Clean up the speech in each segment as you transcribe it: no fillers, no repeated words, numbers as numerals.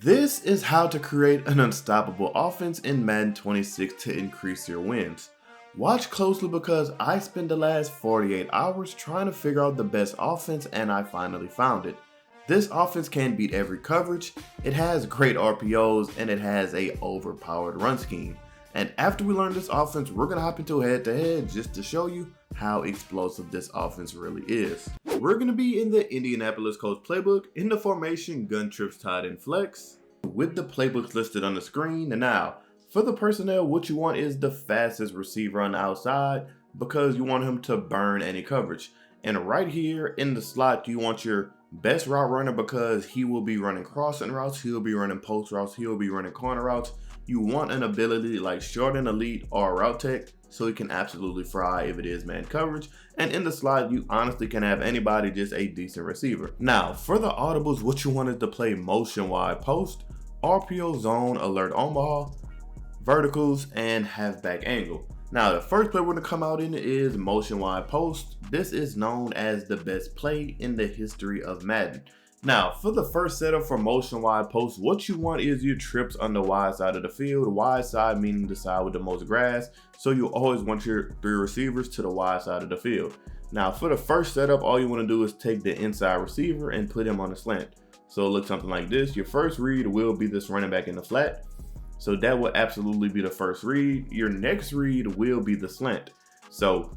This is how to create an unstoppable offense in Madden 26 to increase your wins. Watch closely because I spent the last 48 hours trying to figure out the best offense and I finally found it. This offense can beat every coverage, it has great RPOs, and it has a overpowered run scheme. And after we learn this offense, we're going to hop into a head-to-head just to show you how explosive this offense really is. We're going to be in the Indianapolis Colts playbook in the formation gun trips tight end flex with the playbooks listed on the screen. And now, for the personnel, what you want is the fastest receiver on the outside because you want him to burn any coverage. And right here in the slot, you want your best route runner because he will be running crossing routes, he'll be running post routes, he'll be running corner routes. You want an ability like short and elite or route tech so he can absolutely fry if it is man coverage. And in the slot, you honestly can have anybody, just a decent receiver. Now, for the audibles, what you want is to play motion wide post, RPO zone, alert Omaha, verticals, and halfback angle. Now, the first play we're going to come out in is motion wide post. This is known as the best play in the history of Madden. Now, for the first setup for motion wide post, what you want is your trips on the wide side of the field. Wide side meaning the side with the most grass. So you always want your three receivers to the wide side of the field. Now, for the first setup, all you want to do is take the inside receiver and put him on the slant. So it looks something like this. Your first read will be this running back in the flat. So that will absolutely be the first read. Your next read will be the slant. So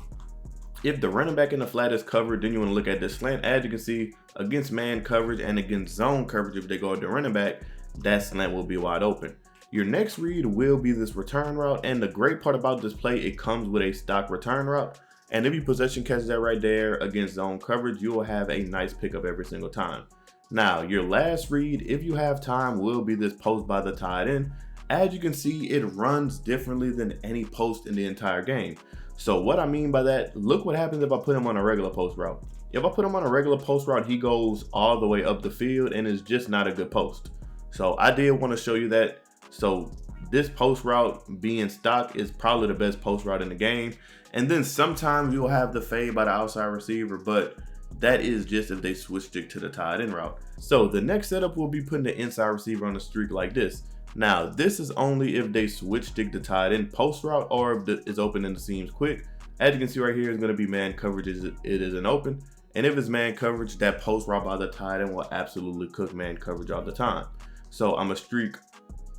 if the running back in the flat is covered, then you want to look at this slant. As you can see, against man coverage and against zone coverage, if they go to the running back, that slant will be wide open. Your next read will be this return route. And the great part about this play, it comes with a stock return route. And if you possession catch that right there against zone coverage, you will have a nice pickup every single time. Now, your last read, if you have time, will be this post by the tight end. As you can see, it runs differently than any post in the entire game. So what I mean by that, look what happens if I put him on a regular post route. If I put him on a regular post route, he goes all the way up the field and is just not a good post. So I did want to show you that. So this post route being stock is probably the best post route in the game. And then sometimes you'll have the fade by the outside receiver, but that is just if they switch stick to the tight end route. So the next setup will be putting the inside receiver on the streak like this. Now, this is only if they switch stick the tight end post route or if it's open and the seams quick. As you can see right here, it's going to be man coverage, it isn't open. And if it's man coverage, that post route by the tight end will absolutely cook man coverage all the time. So I'm going to streak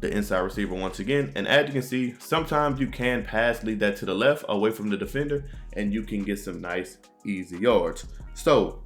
the inside receiver once again. And as you can see, sometimes you can pass lead that to the left away from the defender and you can get some nice easy yards. So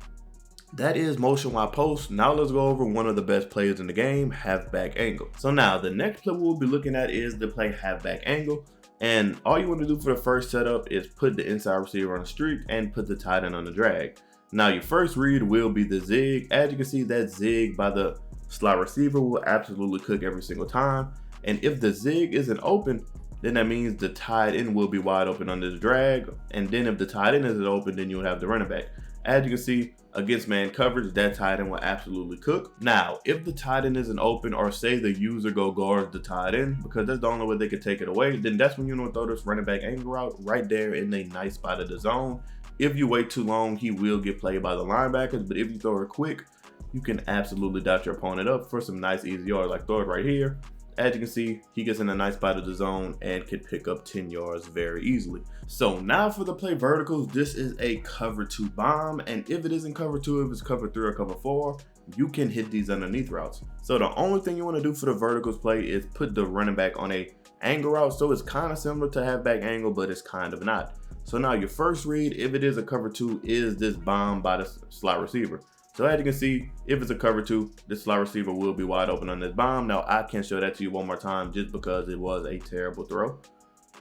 that is motion wide post. Now let's go over one of the best plays in the game, halfback angle. So now the next play we'll be looking at is the play halfback angle. And all you want to do for the first setup is put the inside receiver on the streak and put the tight end on the drag. Now your first read will be the zig. As you can see, that zig by the slot receiver will absolutely cook every single time. And if the zig isn't open, then that means the tight end will be wide open under the drag. And then if the tight end isn't open, then you would have the running back. As you can see, against man coverage, that tight end will absolutely cook. Now, if the tight end isn't open or say the user go guard the tight end, because that's the only way they can take it away, then that's when you want to throw this running back angle route right there in a nice spot of the zone. If you wait too long, he will get played by the linebackers, but if you throw it quick, you can absolutely dot your opponent up for some nice easy yards. Like throw it right here. As you can see, he gets in a nice spot of the zone and can pick up 10 yards very easily. So now for the play verticals, this is a cover 2 bomb. And if it isn't cover 2, if it's cover 3 or cover 4, you can hit these underneath routes. So the only thing you want to do for the verticals play is put the running back on a angle route. So it's kind of similar to halfback angle, but it's kind of not. So now your first read, if it is a cover 2, is this bomb by the slot receiver. So as you can see, if it's a cover 2, this slot receiver will be wide open on this bomb. Now I can't show that to you one more time just because it was a terrible throw.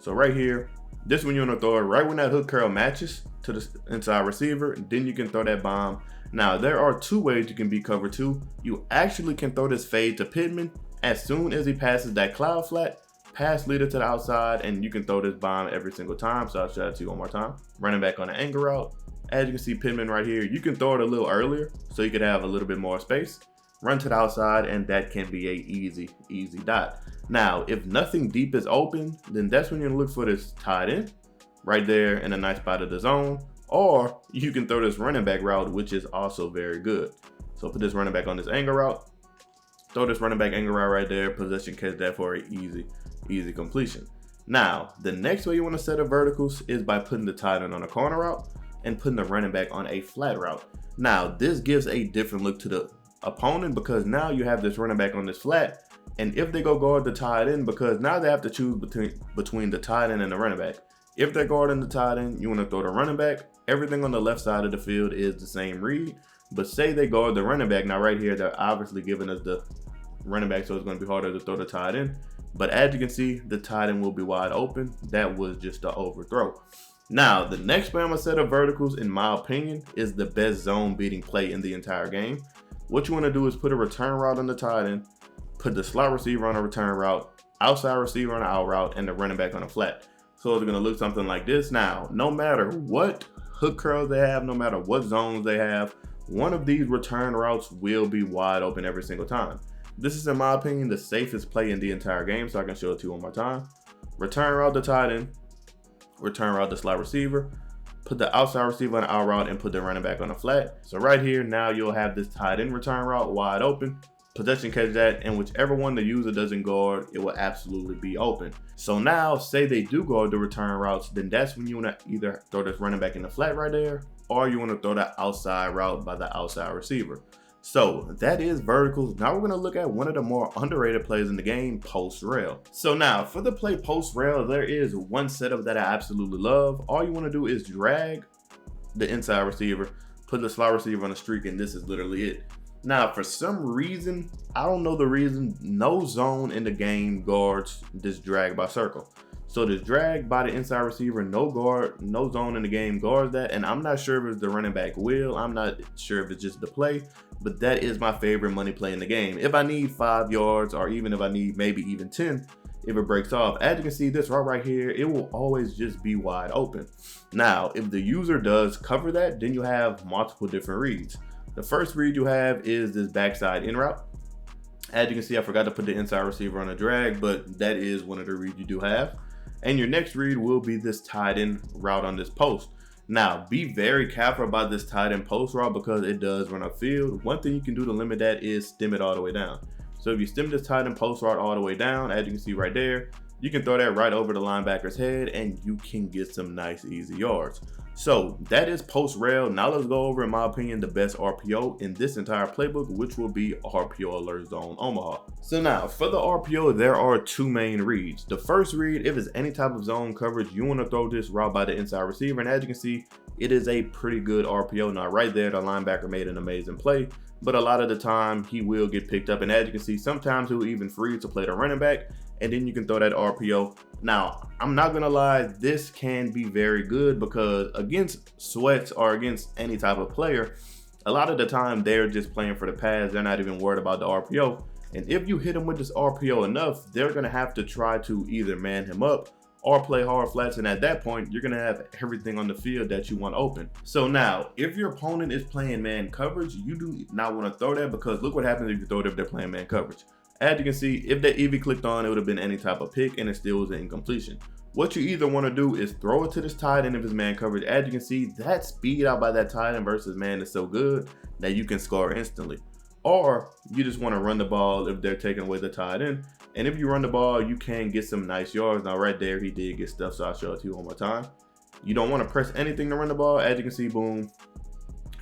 So right here, this one you want to throw it right when that hook curl matches to the inside receiver, then you can throw that bomb. Now there are two ways you can be cover 2. You actually can throw this fade to Pittman as soon as he passes that cloud flat, pass leader to the outside, and you can throw this bomb every single time. So I'll show that to you one more time. Running back on the angle route. As you can see Pittman right here, you can throw it a little earlier so you could have a little bit more space. Run to the outside and that can be a easy dot. Now, if nothing deep is open, then that's when you look for this tight end right there in a nice spot of the zone. Or you can throw this running back route, which is also very good. So put this running back on this angle route. throw this running back angle route right there, possession catch that for an easy completion. Now, the next way you want to set up verticals is by putting the tight end on a corner route and putting the running back on a flat route. Now, this gives a different look to the opponent because now you have this running back on this flat, and if they go guard the tight end, because now they have to choose between the tight end and the running back. If they're guarding the tight end, you want to throw the running back. Everything on the left side of the field is the same read, but say they guard the running back. Now right here, they're obviously giving us the running back, so it's going to be harder to throw the tight end. But as you can see, the tight end will be wide open. That was just an overthrow. Now, the next way I'm going to set up verticals, in my opinion, is the best zone beating play in the entire game. What you want to do is put a return route on the tight end, put the slot receiver on a return route, outside receiver on an out route, and the running back on a flat. So it's going to look something like this. Now, no matter what hook curls they have, no matter what zones they have, one of these return routes will be wide open every single time. This is, in my opinion, the safest play in the entire game, so I can show it to you one more time. Return route the tight end, return route the slot receiver, put the outside receiver on the out route, and put the running back on the flat. So right here, now you'll have this tight end return route wide open. Possession catch that, and whichever one the user doesn't guard, it will absolutely be open. So now, say they do guard the return routes, then that's when you want to either throw this running back in the flat right there, or you want to throw that outside route by the outside receiver. So that is verticals. Now we're going to look at one of the more underrated plays in the game, post rail. So now for the play post rail, there is one setup that I absolutely love. All you want to do is drag the inside receiver, put the slot receiver on a streak, and this is literally it. Now, for some reason, I don't know the reason, no zone in the game guards this drag by circle. So this drag by the inside receiver, no zone in the game guards that. And I'm not sure if it's the running back wheel. I'm not sure if it's just the play, but that is my favorite money play in the game. If I need 5 yards, or even if I need maybe even 10, if it breaks off, as you can see, this route right here, it will always just be wide open. Now, if the user does cover that, then you have multiple different reads. The first read you have is this backside in route. As you can see, I forgot to put the inside receiver on a drag, but that is one of the reads you do have. And your next read will be this tight end route on this post. Now, be very careful about this tight end post route because it does run upfield. One thing you can do to limit that is stem it all the way down. So if you stem this tight end post route all the way down, as you can see right there, you can throw that right over the linebacker's head and you can get some nice easy yards. So that is post rail. Now let's go over, in my opinion, the best RPO in this entire playbook, which will be RPO Alert Zone Omaha. So now for the RPO, there are 2 main reads. The first read, if it's any type of zone coverage, you want to throw this route by the inside receiver. And as you can see, it is a pretty good RPO. Now right there, the linebacker made an amazing play, but a lot of the time he will get picked up. And as you can see, sometimes he'll even free to play the running back, and then you can throw that RPO. Now, I'm not gonna lie, this can be very good because against sweats or against any type of player, a lot of the time they're just playing for the pass. They're not even worried about the RPO. And if you hit them with this RPO enough, they're gonna have to try to either man him up or play hard flats. And at that point, you're gonna have everything on the field that you want open. So now, if your opponent is playing man coverage, you do not wanna throw that because look what happens if you throw it if they're playing man coverage. As you can see, if that EV clicked on, it would have been any type of pick and it still was an incompletion. What you either want to do is throw it to this tight end if it's man coverage. As you can see, that speed out by that tight end versus man is so good that you can score instantly. Or you just want to run the ball if they're taking away the tight end. And if you run the ball, you can get some nice yards. Now right there, he did get stuff, so I'll show it to you one more time. You don't want to press anything to run the ball. As you can see, boom,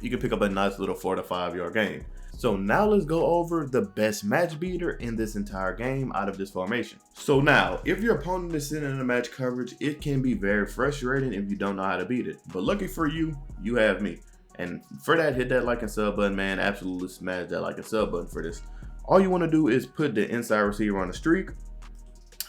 you can pick up a nice little 4 to 5 yard gain. So now let's go over the best match beater in this entire game out of this formation. So now, if your opponent is sitting in a match coverage, it can be very frustrating if you don't know how to beat it. But lucky for you, you have me. And for that, hit that like and sub button, man. Absolutely smash that like and sub button for this. All you want to do is put the inside receiver on a streak,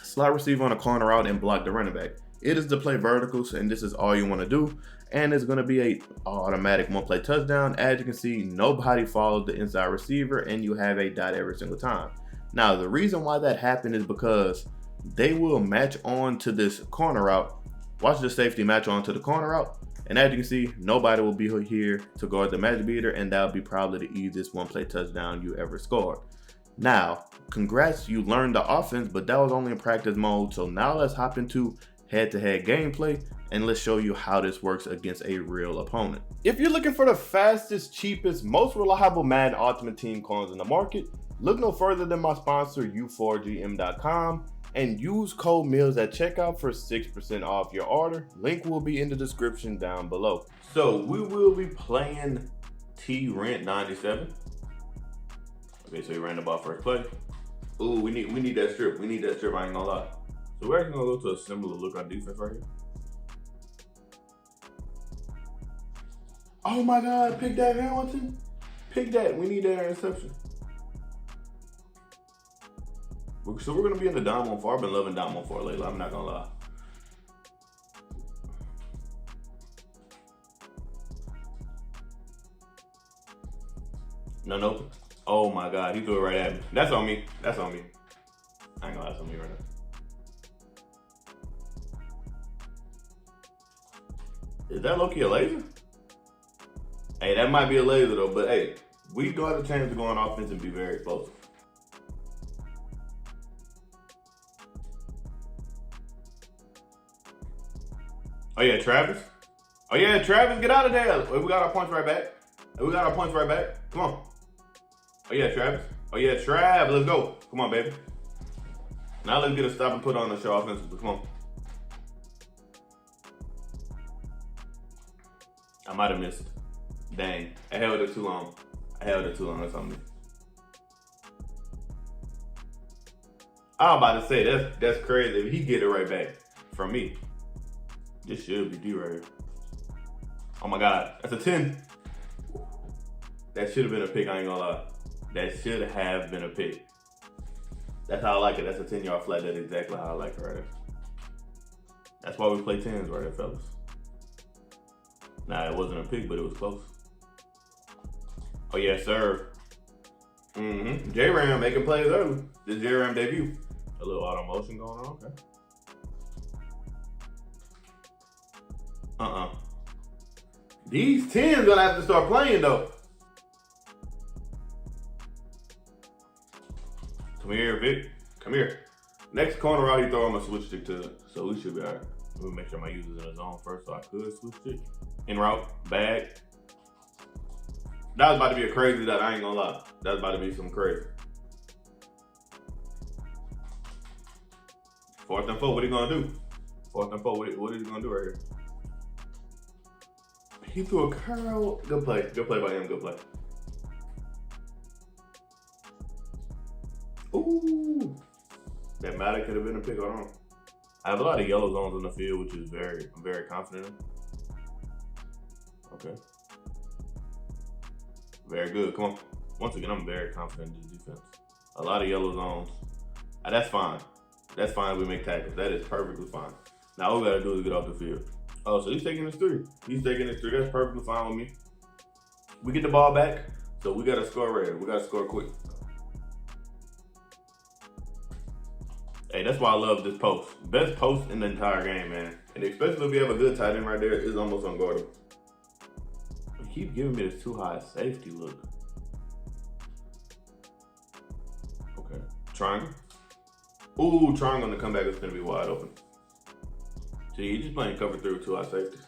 slot receiver on a corner route, and block the running back. It is to play verticals, and this is all you want to do. And it's going to be a automatic 1-play touchdown. As you can see, nobody followed the inside receiver, and you have a dot every single time. Now, the reason why that happened is because they will match on to this corner route. Watch the safety match on to the corner route. And as you can see, nobody will be here to guard the match beater, and that'll be probably the easiest 1-play touchdown you ever scored. Now, congrats, you learned the offense, but that was only in practice mode. So now let's hop into head-to-head gameplay, and let's show you how this works against a real opponent. If you're looking for the fastest, cheapest, most reliable Madden Ultimate Team coins in the market, Look no further than my sponsor, u4gm.com, and use code MEALS at checkout for 6% off your order. Link will be in the description down below. So we will be playing T-Rent 97. Okay, so he ran the ball first play. Ooh, we need that strip. We need that strip, I ain't gonna lie. So we're actually gonna go to a similar look on defense right here. Oh my God, pick that, Hamilton. Pick that, we need that interception. So we're gonna be in the dime on 4. I've been loving dime on 4 lately, I'm not gonna lie. No. Oh my God, he threw it right at me. That's on me. That's on me. I ain't gonna lie, that's on me right now. Is that low-key a laser? Hey, that might be a laser though, but hey, we do have a chance to go on offense and be very explosive. Oh yeah, Travis. Oh yeah, Travis, get out of there. We got our points right back. Come on. Oh yeah, Travis. Oh yeah, Trav, let's go. Come on, baby. Now let's get a stop and put on the show offensively. Come on. I might have missed. Dang, I held it too long. That's on me. I was about to say, that's crazy. If he get it right back from me, this should be D right here. Oh my God, that's a 10. That should have been a pick, I ain't gonna lie. That should have been a pick. That's how I like it. That's a 10-yard flat. That's exactly how I like it right there. That's why we play 10s right there, fellas. Nah, it wasn't a pick, but it was close. Oh, yes, sir. J-Ram making plays early. This J-Ram debut. A little auto motion going on, okay. These 10s gonna have to start playing, though. Come here, Vic. Come here. Next corner out, he throw him a switch stick to it, so we should be all right. Let me make sure my user's in the zone first, so I could switch stick. In route, bag. That was about to be a crazy that, I ain't gonna lie. That was about to be some crazy. 4th and 4, what he gonna do? 4th and 4, what is he gonna do right here? He threw a curl. Good play by him, good play. Ooh, that Madden could have been a pick. Hold on. I have a lot of yellow zones on the field, which is I'm very confident in. Okay. Very good. Come on. Once again, I'm very confident in this defense. A lot of yellow zones. That's fine. That's fine. We make tackles. That is perfectly fine. Now all we gotta do is get off the field. Oh, so he's taking his 3. That's perfectly fine with me. We get the ball back, so we gotta score right here. We gotta score quick. Hey, that's why I love this post. Best post in the entire game, man. And especially if you have a good tight end right there, it's almost unguardable. You keep giving me this too high safety look. Okay. Triangle. Ooh, triangle on the comeback is gonna be wide open. See, he's just playing cover 3 with 2 high safeties.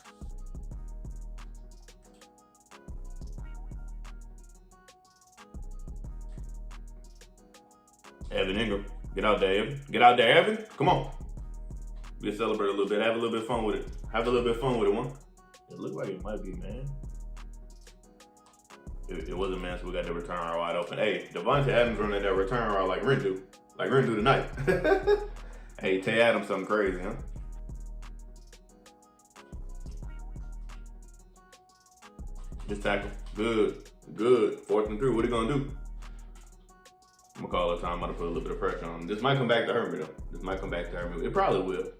Evan Ingram. Get out there, Evan. Get out there, Evan. Come on. We'll celebrate a little bit. Have a little bit of fun with it. One. It looked like it might be, man. It wasn't, man, so we got the return route wide open. Hey, Devontae Adams running that return route like Rendu. Like Rendu tonight. Hey, Tay Adams something crazy, huh? Just tackle. Good. 4th and 3. What are you gonna do? I'm gonna call it time. I'm gonna put a little bit of pressure on him. This might come back to hurt me though. It probably will.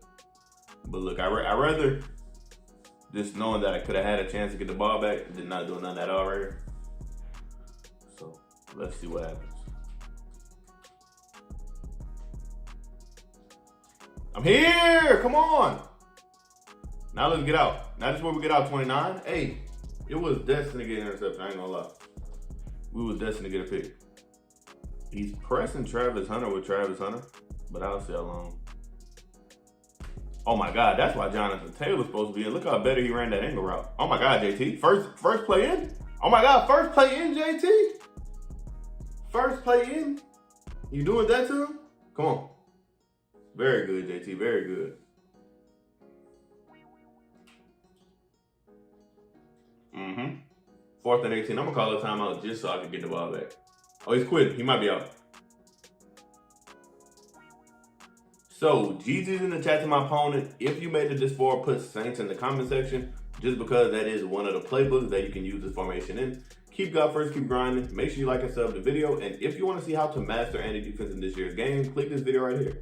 But look, I rather just knowing that I could have had a chance to get the ball back than not doing none of that all right here. So let's see what happens. I'm here. Come on. Now let's get out. Now this is where we get out 29. Hey, it was destined to get an interception. I ain't gonna lie. We was destined to get a pick. He's pressing Travis Hunter with Travis Hunter, but I'll see how long. Oh my God, that's why Jonathan Taylor's supposed to be in. Look how better he ran that angle route. Oh my God, JT. First play in? Oh my God, first play in, JT? First play in. You doing that to him? Come on. Very good, JT. Very good. Mm-hmm. 4th and 18. I'm going to call a timeout just so I can get the ball back. Oh, he's quitting. He might be out. So, GG's in the chat to my opponent. If you made it this far, put Saints in the comment section, just because that is one of the playbooks that you can use this formation in. Keep God first, keep grinding. Make sure you like and sub the video. And if you want to see how to master any defense in this year's game, click this video right here.